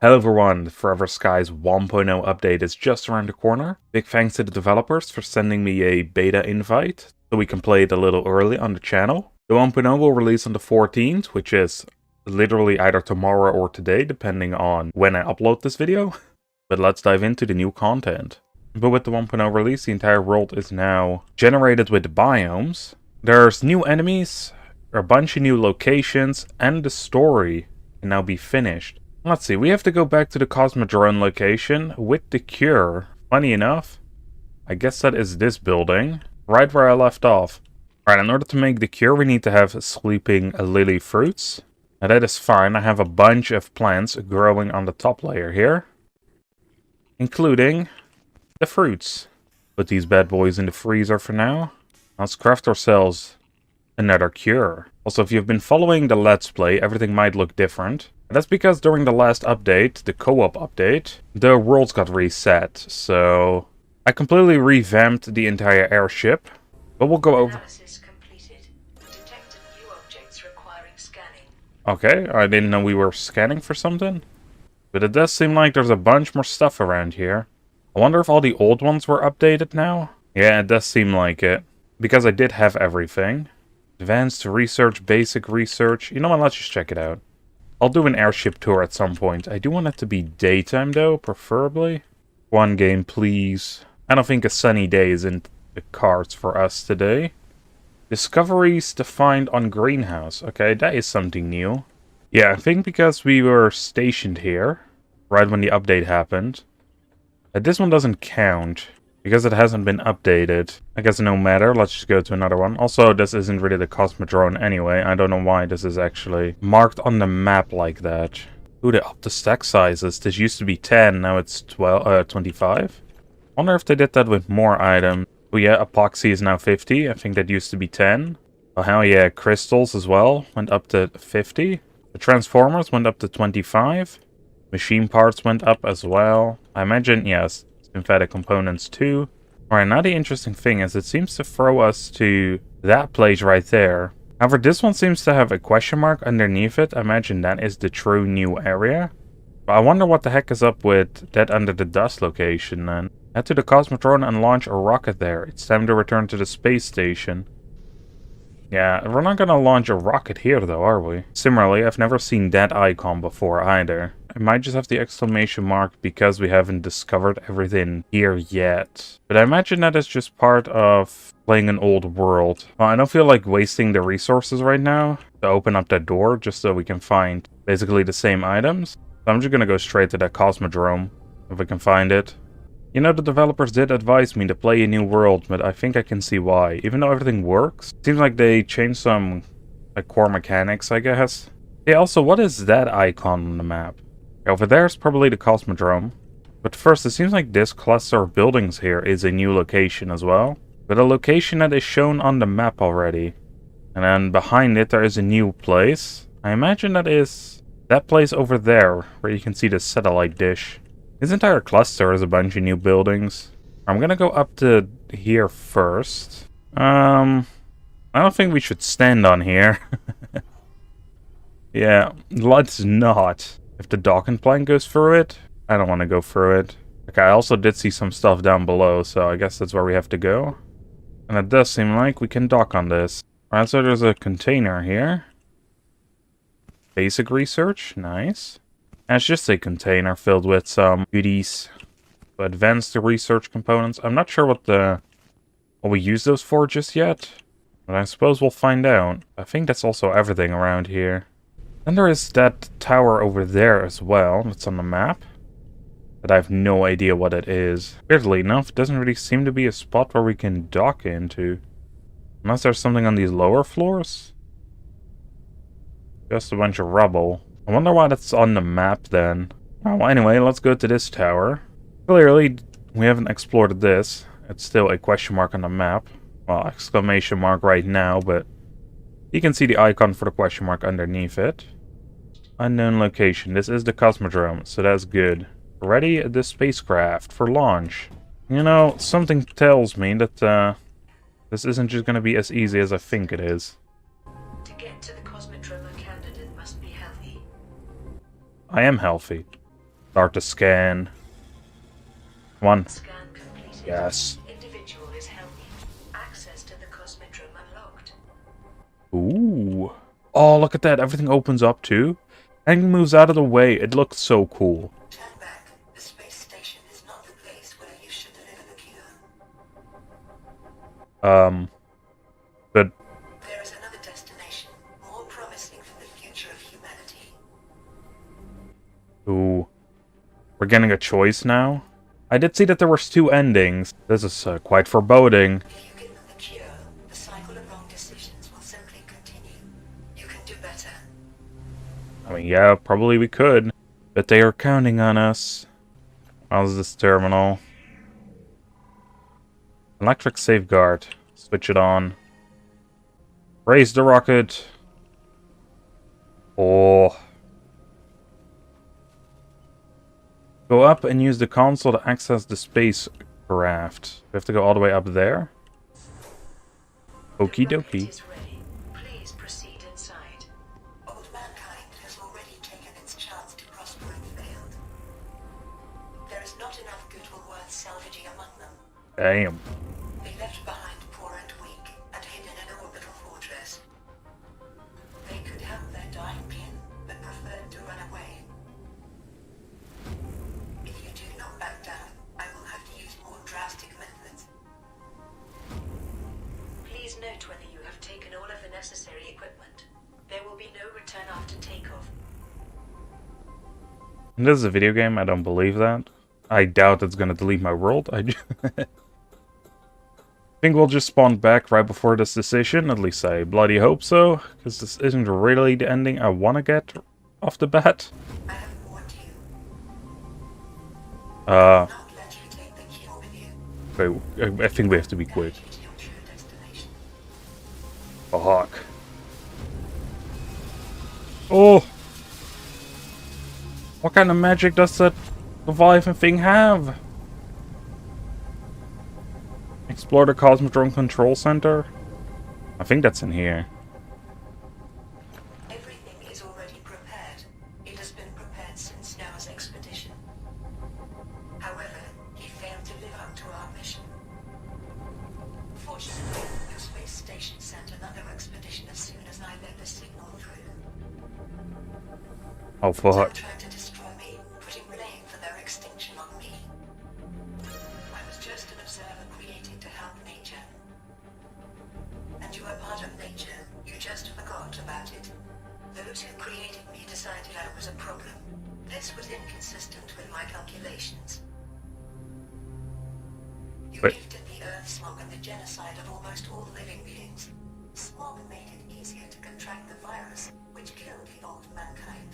Hello everyone, the Forever Skies 1.0 update is just around the corner. Big thanks to the developers for sending me a beta invite, so we can play it a little early on the channel. The 1.0 will release on the 14th, which is literally either tomorrow or today, depending on when I upload this video. But let's dive into the new content. But with the 1.0 release, the entire world is now generated with biomes. There's new enemies, a bunch of new locations, and the story can now be finished. Let's see, we have to go back to the Cosmodrome location with the cure. Funny enough, I guess that is this building, right where I left off. Alright, in order to make the cure, we need to have sleeping lily fruits. Now that is fine, I have a bunch of plants growing on the top layer here, including the fruits. Put these bad boys in the freezer for now. Let's craft ourselves another cure. Also, if you've been following the Let's Play, everything might look different. That's because during the last update, the co-op update, the worlds got reset, so I completely revamped the entire airship, but we'll go over... Analysis completed. Detected new objects requiring scanning. Okay, I didn't know we were scanning for something, but it does seem like there's a bunch more stuff around here. I wonder if all the old ones were updated now? Yeah, it does seem like it, because I did have everything. Advanced research, basic research, you know what, let's just check it out. I'll do an airship tour at some point. I do want it to be daytime though, preferably. One game, please. I don't think a sunny day is in the cards for us today. Discoveries to find on Greenhouse. Okay, that is something new. Yeah, I think because we were stationed here, right when the update happened, this one doesn't count. Because it hasn't been updated. I guess no matter, let's just go to another one. Also, this isn't really the Cosmodrome anyway. I don't know why this is actually marked on the map like that. Ooh, they upped the stack sizes. This used to be 10, now it's 25. Wonder if they did that with more items. Oh yeah, epoxy is now 50. I think that used to be 10. Oh hell yeah, crystals as well went up to 50. The transformers went up to 25. Machine parts went up as well. I imagine, yes. Synthetic components too. Alright, now the interesting thing is it seems to throw us to that place right there. However, this one seems to have a question mark underneath it. I imagine that is the true new area. But I wonder what the heck is up with that under the dust location then. Head to the Cosmodrome and launch a rocket there. It's time to return to the space station. Yeah, we're not gonna launch a rocket here though, are we? Similarly, I've never seen that icon before either. I might just have the exclamation mark because we haven't discovered everything here yet. But I imagine that is just part of playing an old world. Well, I don't feel like wasting the resources right now to open up that door just so we can find basically the same items. So I'm just gonna go straight to that Cosmodrome if we can find it. You know, the developers did advise me to play a new world, but I think I can see why. Even though everything works, seems like they changed some like core mechanics, I guess. Yeah, also, what is that icon on the map? Over there is probably the Cosmodrome. But first, it seems like this cluster of buildings here is a new location as well. But a location that is shown on the map already. And then behind it there is a new place. I imagine that is that place over there, where you can see the satellite dish. This entire cluster is a bunch of new buildings. I'm gonna go up to here first. I don't think we should stand on here. Yeah, let's not. If the docking plank goes through it, I don't want to go through it. Okay, I also did see some stuff down below, so I guess that's where we have to go. And it does seem like we can dock on this. Alright, so there's a container here. Basic research, nice. And it's just a container filled with some goodies. Advanced research components. I'm not sure what we use those for just yet. But I suppose we'll find out. I think that's also everything around here. Then there is that tower over there as well, that's on the map. But I have no idea what it is. Weirdly enough, it doesn't really seem to be a spot where we can dock into. Unless there's something on these lower floors? Just a bunch of rubble. I wonder why that's on the map then. Well, anyway, let's go to this tower. Clearly, we haven't explored this. It's still a question mark on the map. Well, exclamation mark right now, but you can see the icon for the question mark underneath it. Unknown location. This is the Cosmodrome, so that's good. Ready the spacecraft for launch. You know, something tells me that this isn't just going to be as easy as I think it is. To get to the Cosmodrome, a candidate must be healthy. I am healthy. Start to scan. Come on. Scan completed. Yes. Individual is healthy. Access to the Cosmodrome unlocked. Ooh. Oh, look at that. Everything opens up too. And moves out of the way. It looks so cool. Turn back. The space station is not the place where you should deliver the cure. But There is another destination, more promising for the future of humanity. ooh. We're getting a choice now. I did see that there were 2 endings. This is quite foreboding. If you give them the cure, the cycle of wrong decisions will simply continue. You can do better. I mean, yeah, probably we could. But they are counting on us. How's this terminal? Electric safeguard. Switch it on. Raise the rocket. Oh. Go up and use the console to access the spacecraft. We have to go all the way up there? Okie The rocket dokie. is ready. Please proceed inside. Old mankind has already taken its chance to prosper and failed. There is not enough goodwill worth salvaging among them. Damn. They left behind poor and weak and hid in an orbital fortress. They could have their dying kin, but preferred to run away. If you do not back down, I will have to use more drastic methods. Please note whether you have taken all of the necessary equipment. There will be no return after takeoff. This is a video game, I don't believe that. I doubt it's gonna delete my world. I think we'll just spawn back right before this decision. At least I bloody hope so. Because this isn't really the ending I want to get off the bat. I have warned you. Uh, Not let you take the cure with you. wait, I think we have to be quick. Guide you to your true destination. Fuck. Oh! What kind of magic does that Leviathan thing have? Explore the Cosmodrome Control Center? I think that's in here. Everything is already prepared. It has been prepared since Noah's expedition. However, he failed to live up to our mission. Fortunately, your space station sent another expedition as soon as I let the signal through. Oh Some fuck. tried to destroy me, putting blame for their extinction on me. I was just an observer created to help nature. And you are part of nature. You just forgot about it. Those who created me decided I was a problem. This was inconsistent with my calculations. You Wait. gifted the Earth smog and the genocide of almost all living beings. Smog made it easier to contract the virus, which killed the old mankind.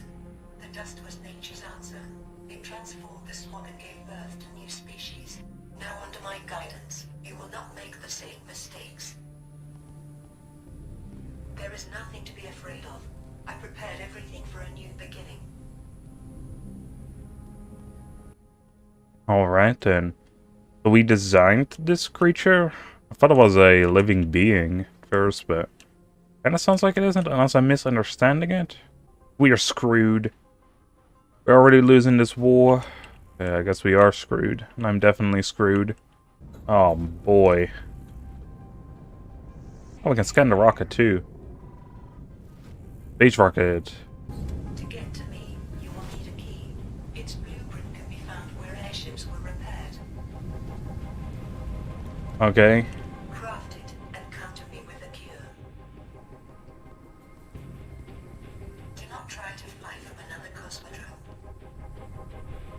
The dust was nature's answer. It transformed the smog and gave birth to new species. Now under my guidance, you will not make the same mistakes. There is nothing to be afraid of. I prepared everything for a new beginning. Alright then. So we designed this creature? I thought it was a living being first, but kinda sounds like it isn't, unless I'm misunderstanding it. We are screwed. We're already losing this war. Yeah, I guess we are screwed. And I'm definitely screwed. Oh boy. Oh, we can scan the rocket too. Space rocket. To get to me, you will need a key. Its blueprint can be found where airships were repaired. Okay. Craft it and come to me with a cure. Do not try to fly from another Cosmodrome.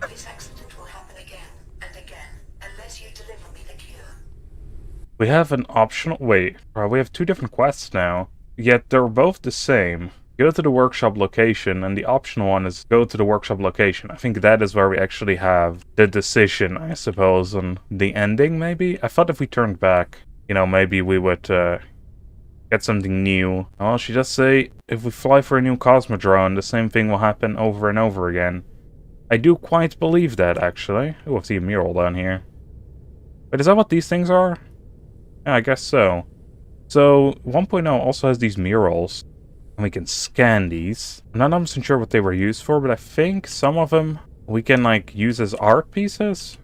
This accident will happen again and again unless you deliver me the cure. We have an optional... Wait. We have 2 different quests now. Yet they're both the same. Go to the workshop location, and the optional one is go to the workshop location. I think that is where we actually have the decision, I suppose, on the ending, maybe? I thought if we turned back, you know, maybe we would get something new. Well, she does say, if we fly for a new Cosmodrome, the same thing will happen over and over again. I do quite believe that, actually. Oh, I see a mural down here. Wait, is that what these things are? Yeah, I guess so. So, 1.0 also has these murals. And we can scan these. I'm not 100% sure what they were used for, but I think some of them we can, like, use as art pieces?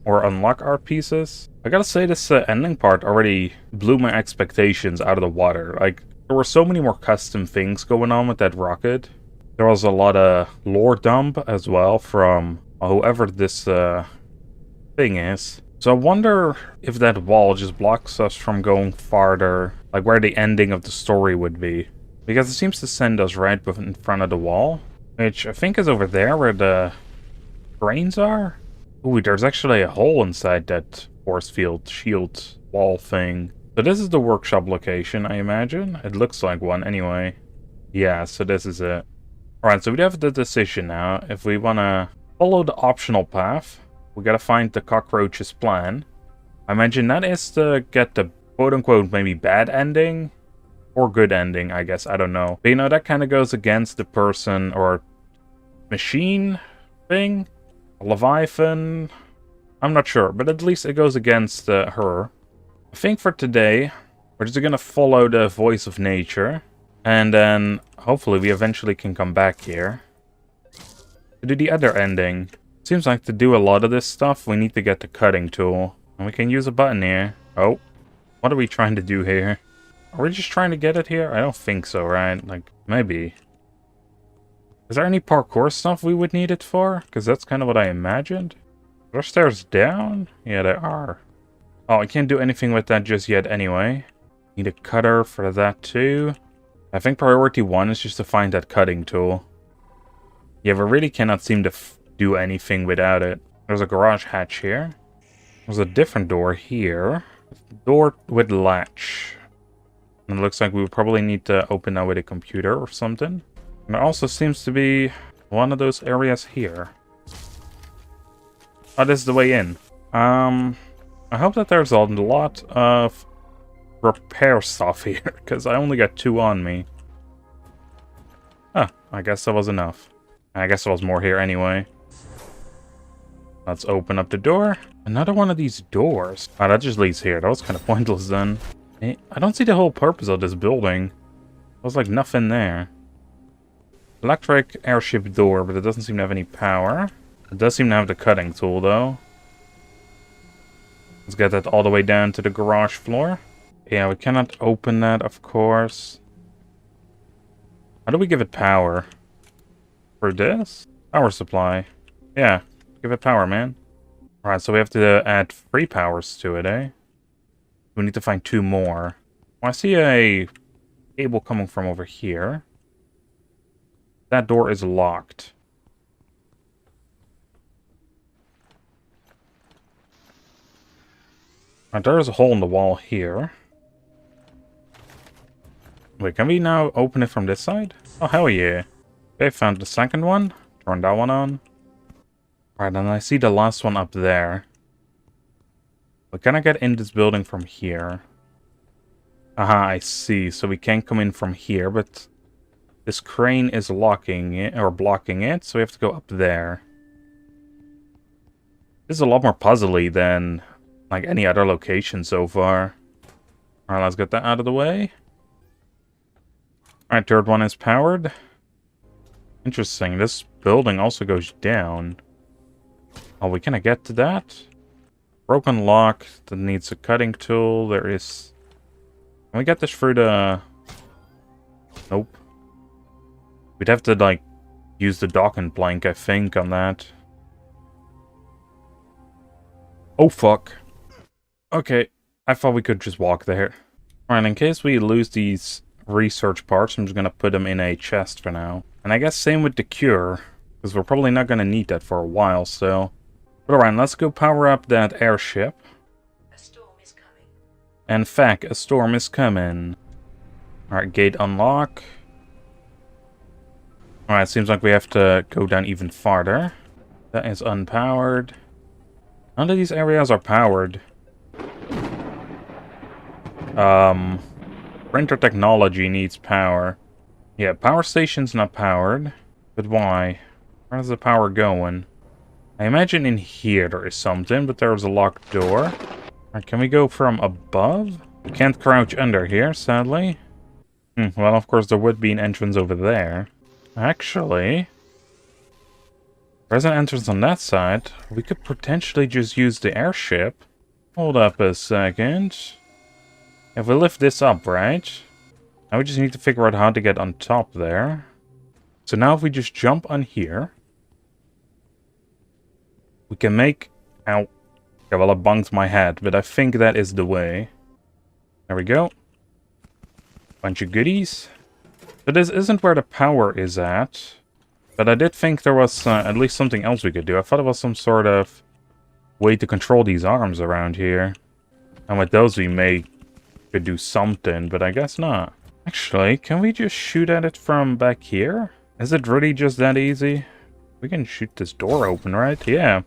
Or unlock art pieces? I gotta say, this ending part already blew my expectations out of the water. Like, there were so many more custom things going on with that rocket. There was a lot of lore dump as well from whoever this thing is. So I wonder if that wall just blocks us from going farther, like where the ending of the story would be. Because it seems to send us right in front of the wall, which I think is over there where the brains are. Ooh, there's actually a hole inside that force field shield wall thing. So this is the workshop location, I imagine. It looks like one anyway. Yeah, so this is it. Alright, so we have the decision now. If we want to follow the optional path, we gotta find the cockroach's plan. I imagine that is to get the quote-unquote maybe bad ending. Or good ending, I guess. I don't know. But you know, that kind of goes against the person or machine thing. Leviathan. I'm not sure, but at least it goes against her. I think for today, we're just gonna follow the voice of nature. And then, hopefully, we eventually can come back here to do the other ending. Seems like to do a lot of this stuff, we need to get the cutting tool. And we can use a button here. Oh, what are we trying to do here? Are we just trying to get it here? I don't think so, right? Like, maybe. Is there any parkour stuff we would need it for? Because that's kind of what I imagined. Are there stairs down? Yeah, there are. Oh, I can't do anything with that just yet anyway. Need a cutter for that too. I think priority 1 is just to find that cutting tool. Yeah, we really cannot seem to do anything without it. There's a garage hatch here. There's a different door here. Door with latch. And it looks like we would probably need to open that with a computer or something. And there also seems to be one of those areas here. Oh, this is the way in. I hope that there's a lot of repair stuff here, because I only got 2 on me. Ah, I guess that was enough. I guess there was more here anyway. Let's open up the door. Another one of these doors. Oh, that just leads here. That was kind of pointless then. I don't see the whole purpose of this building. There's like nothing there. Electric airship door, but it doesn't seem to have any power. It does seem to have the cutting tool though. Let's get that all the way down to the garage floor. Yeah, we cannot open that, of course. How do we give it power? For this? Power supply. Yeah, give it power, man. Alright, so we have to add 3 powers to it, eh? We need to find 2 more. Well, I see a cable coming from over here. That door is locked. Alright, there's a hole in the wall here. Wait, can we now open it from this side? Oh, hell yeah. Okay, found the second one. Turn that one on. Alright, and I see the last one up there. But can I get in this building from here? Aha, I see. So we can't come in from here, but this crane is locking it, or blocking it, so we have to go up there. This is a lot more puzzly than, like, any other location so far. Alright, let's get that out of the way. Alright, third one is powered. Interesting, this building also goes down. Oh, we cannot get to that? Broken lock that needs a cutting tool. There is... Can we get this through the... Nope. We'd have to, like, use the docking plank, I think, on that. Oh, fuck. Okay, I thought we could just walk there. Alright, in case we lose these research parts, I'm just gonna put them in a chest for now. And I guess same with the cure, because we're probably not gonna need that for a while, so... But alright, let's go power up that airship. A storm is coming. In fact, a storm is coming. Alright, gate unlock. Alright, seems like we have to go down even farther. That is unpowered. None of these areas are powered. Printer technology needs power. Yeah, power station's not powered. But why? Where's the power going? I imagine in here there is something, but there's a locked door. Alright, can we go from above? We can't crouch under here, sadly. Well, of course, there would be an entrance over there. Actually... There's an entrance on that side. We could potentially just use the airship. Hold up a second. If we lift this up, right? Now we just need to figure out how to get on top there. So now if we just jump on here, we can make... Ow. Okay, well I bunked my head, but I think that is the way. There we go. Bunch of goodies. So this isn't where the power is at. But I did think there was at least something else we could do. I thought it was some sort of way to control these arms around here. And with those we could do something, but I guess not. Actually, can we just shoot at it from back here? Is it really just that easy? We can shoot this door open, right? Yeah.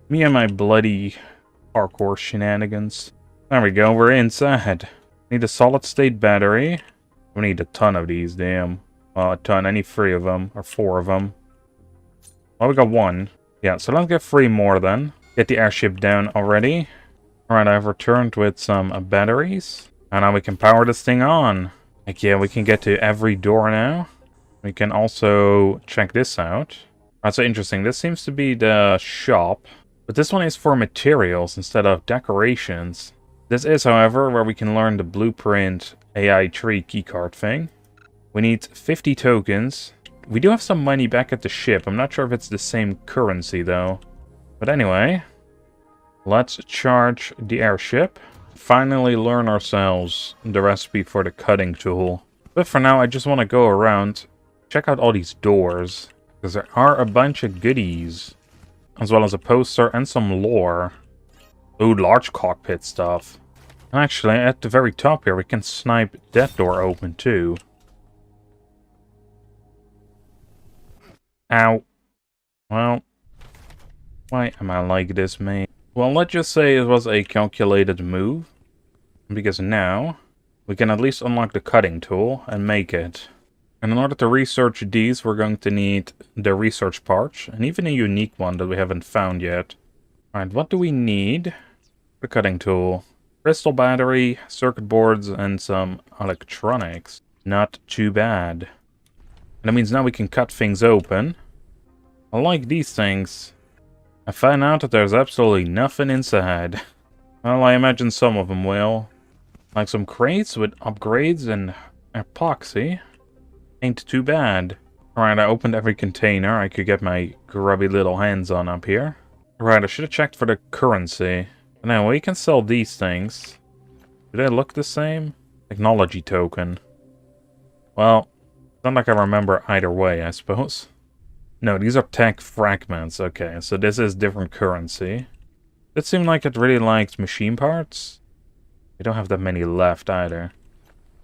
Me and my bloody parkour shenanigans. There we go, we're inside. Need a solid state battery. We need a ton of these, damn. A ton, any 3 of them, or 4 of them. Well, we got 1. Yeah, so let's get 3 more then. Get the airship down already. Alright, I've returned with some batteries. And now we can power this thing on. Like, yeah, we can get to every door now. We can also check this out. That's so interesting. This seems to be the shop. But this one is for materials instead of decorations. This is, however, where we can learn the blueprint AI tree keycard thing. We need 50 tokens. We do have some money back at the ship. I'm not sure if it's the same currency, though. But anyway, let's charge the airship. Finally learn ourselves the recipe for the cutting tool. But for now, I just want to go around, check out all these doors. Because there are a bunch of goodies. As well as a poster and some lore. Ooh, large cockpit stuff. And actually, at the very top here, we can snipe that door open, too. Ow. Well, why am I like this, mate? Well, let's just say it was a calculated move. Because now, we can at least unlock the cutting tool and make it. And in order to research these, we're going to need the research parts. And even a unique one that we haven't found yet. Alright, what do we need? The cutting tool. Crystal battery, circuit boards, and some electronics. Not too bad. And that means now we can cut things open. I like these things. I found out that there's absolutely nothing inside. Well, I imagine some of them will. Like some crates with upgrades and epoxy. Ain't too bad. Alright, I opened every container I could get my grubby little hands on up here. Right, I should have checked for the currency. Now, we can sell these things. Do they look the same? Technology token. Well, not like I remember either way, I suppose. No, these are tech fragments. Okay, so this is different currency. It seemed like it really liked machine parts. We don't have that many left either.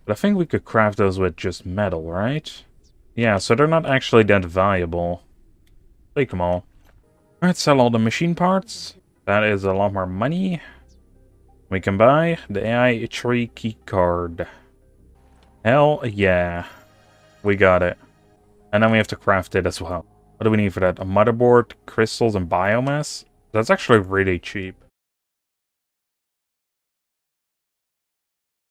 But I think we could craft those with just metal, right? Yeah, so they're not actually that valuable. Take them all. Alright, sell all the machine parts. That is a lot more money. We can buy the AI tree keycard. Hell yeah. We got it. And then we have to craft it as well. What do we need for that? A motherboard, crystals, and biomes? That's actually really cheap.